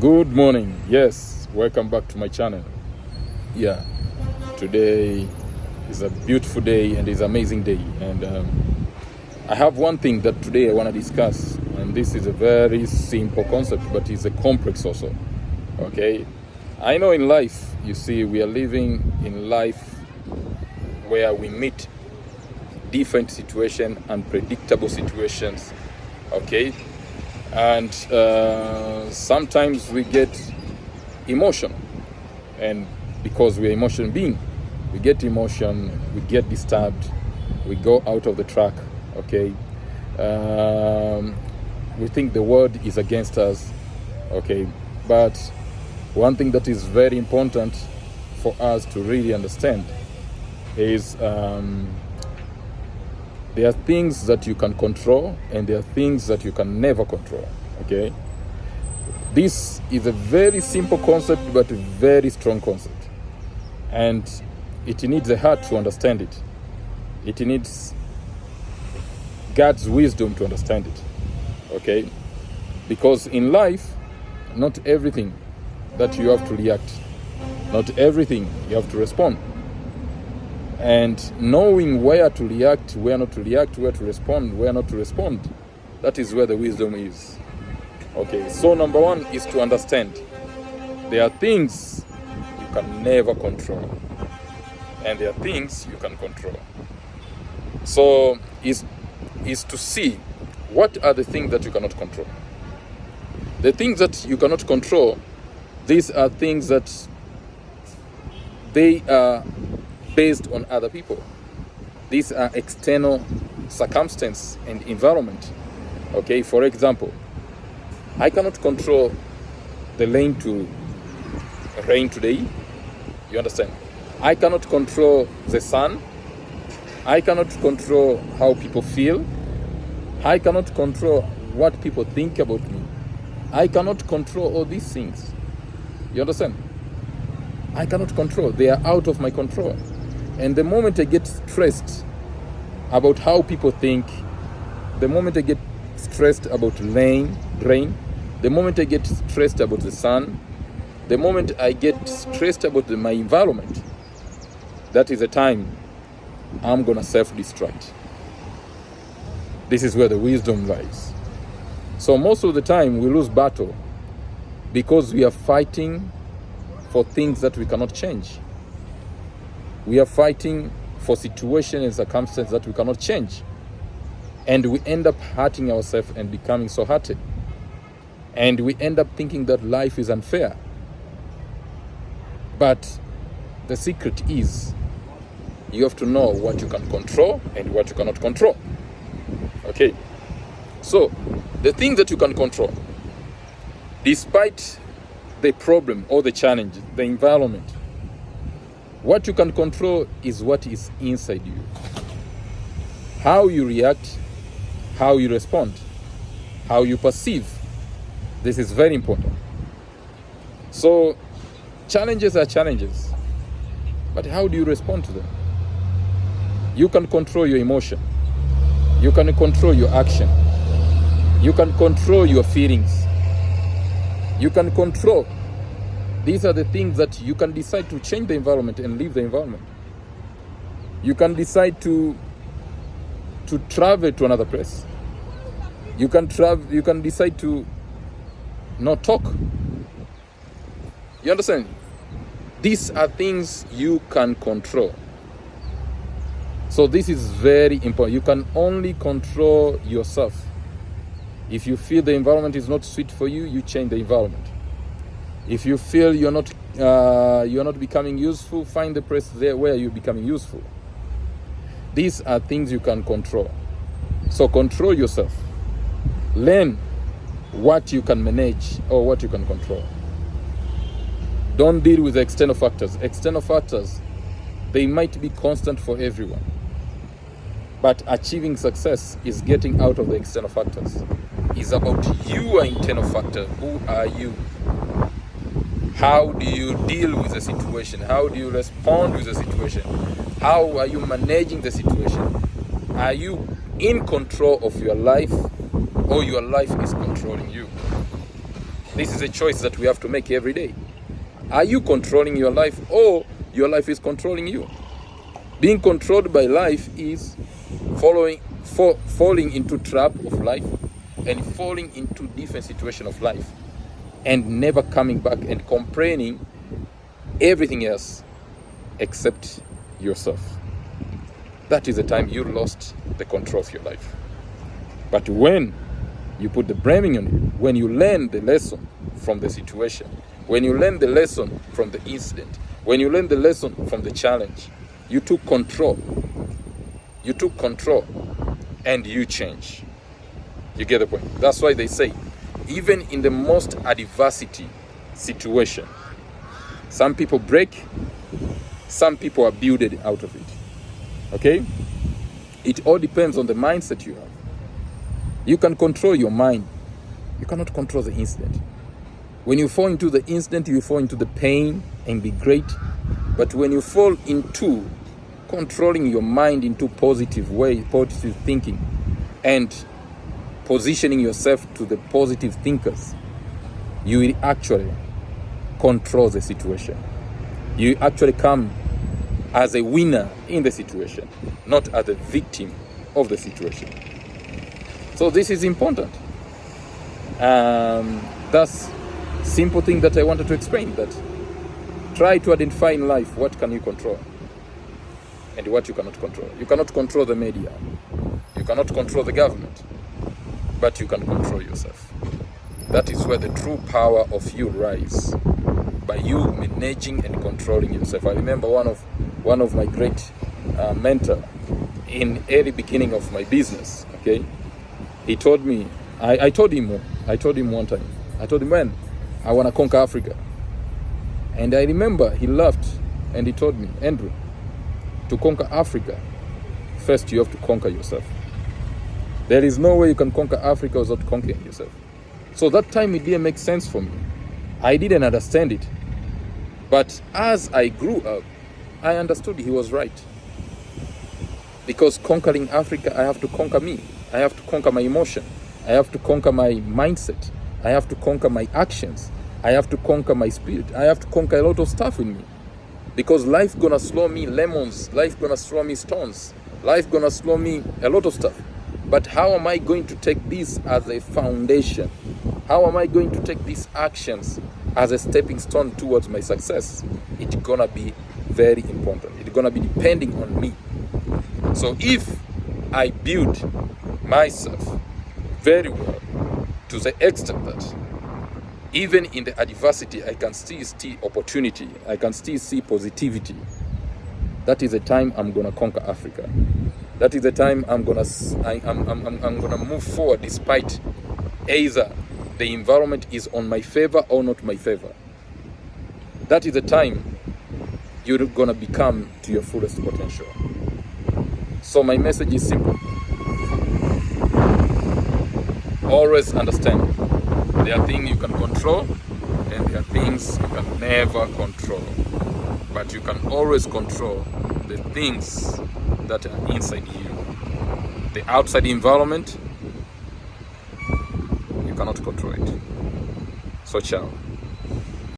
Good morning. Yes, welcome back to my channel. Yeah, today is a beautiful day and is an amazing day, and I have one thing that today I want to discuss, and this is a very simple concept, but it's a complex also. Okay, I know in life, you see, we are living in life where we meet different situations, unpredictable situations. Okay, and sometimes we get emotion, and because we're emotion being, we get emotion, we get disturbed, we go out of the track. Okay, we think the world is against us. Okay, but one thing that is very important for us to really understand is there are things that you can control and there are things that you can never control. Okay, this is a very simple concept but a very strong concept, and it needs a heart to understand it. It needs God's wisdom to understand it. Okay, because in life, not everything that you have to react, not everything you have to respond. And knowing where to react, where not to react, where to respond, where not to respond, that is where the wisdom is. Okay, so number one is to understand there are things you can never control, and there are things you can control. So is to see what are the things that you cannot control. The things that you cannot control, these are things that they are based on other people. These are external circumstance and environment. Okay, for example, I cannot control the rain to rain today. You understand? I cannot control the sun. I cannot control how people feel. I cannot control what people think about me. I cannot control all these things. You understand? I cannot control. They are out of my control. And the moment I get stressed about how people think, the moment I get stressed about rain, the moment I get stressed about the sun, the moment I get stressed about my environment, that is the time I'm gonna self-destruct. This is where the wisdom lies. So most of the time we lose battle because we are fighting for things that we cannot change. We are fighting for situations and circumstances that we cannot change. And we end up hurting ourselves and becoming so hurted. And we end up thinking that life is unfair. But the secret is you have to know what you can control and what you cannot control. Okay. So the things that you can control, despite the problem or the challenge, the environment, what you can control is what is inside you. How you react, how you respond, how you perceive. This is very important. So challenges are challenges, but how do you respond to them? You can control your emotion. You can control your action. You can control your feelings. You can control. These are the things that you can decide to change the environment and leave the environment. You can decide to travel to another place. You can decide to not talk. You understand? These are things you can control. So this is very important. You can only control yourself. If you feel the environment is not sweet for you, you change the environment. If you feel you're not becoming useful, find the place there where you're becoming useful. These are things you can control. So control yourself. Learn what you can manage or what you can control. Don't deal with external factors. External factors, they might be constant for everyone. But achieving success is getting out of the external factors. It's about your internal factor. Who are you? How do you deal with the situation? How do you respond with the situation? How are you managing the situation? Are you in control of your life, or your life is controlling you? This is a choice that we have to make every day. Are you controlling your life, or your life is controlling you? Being controlled by life is falling into trap of life and falling into different situation of life and never coming back and complaining everything else except yourself. That is the time you lost the control of your life. But when you put the blaming on you, when you learn the lesson from the situation, when you learn the lesson from the incident, when you learn the lesson from the challenge, you took control. You took control and you change. You get the point? That's why they say, even in the most adversity situation, some people break, some people are builded out of it. Okay? It all depends on the mindset you have. You can control your mind. You cannot control the incident. When you fall into the incident, you fall into the pain and be great. But when you fall into controlling your mind into positive way, positive thinking, and positioning yourself to the positive thinkers, you will actually control the situation. You actually come as a winner in the situation, not as a victim of the situation. So this is important. That's simple thing that I wanted to explain, that try to identify in life what can you control and what you cannot control. You cannot control the media. You cannot control the government, but you can control yourself. That is where the true power of you lies, by you managing and controlling yourself. I remember one of my great mentor in early beginning of my business. Okay, he told me, I told him one time, I told him, man, I want to conquer Africa. And I remember he laughed and he told me, Andrew, to conquer Africa, first you have to conquer yourself. There is no way you can conquer Africa without conquering yourself. So that time it didn't make sense for me. I didn't understand it. But as I grew up, I understood he was right. Because conquering Africa, I have to conquer me. I have to conquer my emotion. I have to conquer my mindset. I have to conquer my actions. I have to conquer my spirit. I have to conquer a lot of stuff in me. Because life gonna throw me lemons. Life gonna throw me stones. Life gonna throw me a lot of stuff. But how am I going to take this as a foundation? How am I going to take these actions as a stepping stone towards my success? It's gonna be very important. It's gonna be depending on me. So if I build myself very well to the extent that even in the adversity, I can still see opportunity. I can still see positivity. That is the time I'm gonna conquer Africa. That is the time I'm gonna move forward despite either the environment is on my favor or not my favor. That is the time you're gonna become to your fullest potential. So my message is simple. Always understand, there are things you can control and there are things you can never control. But you can always control the things that are inside you. The outside environment, you cannot control it. So ciao.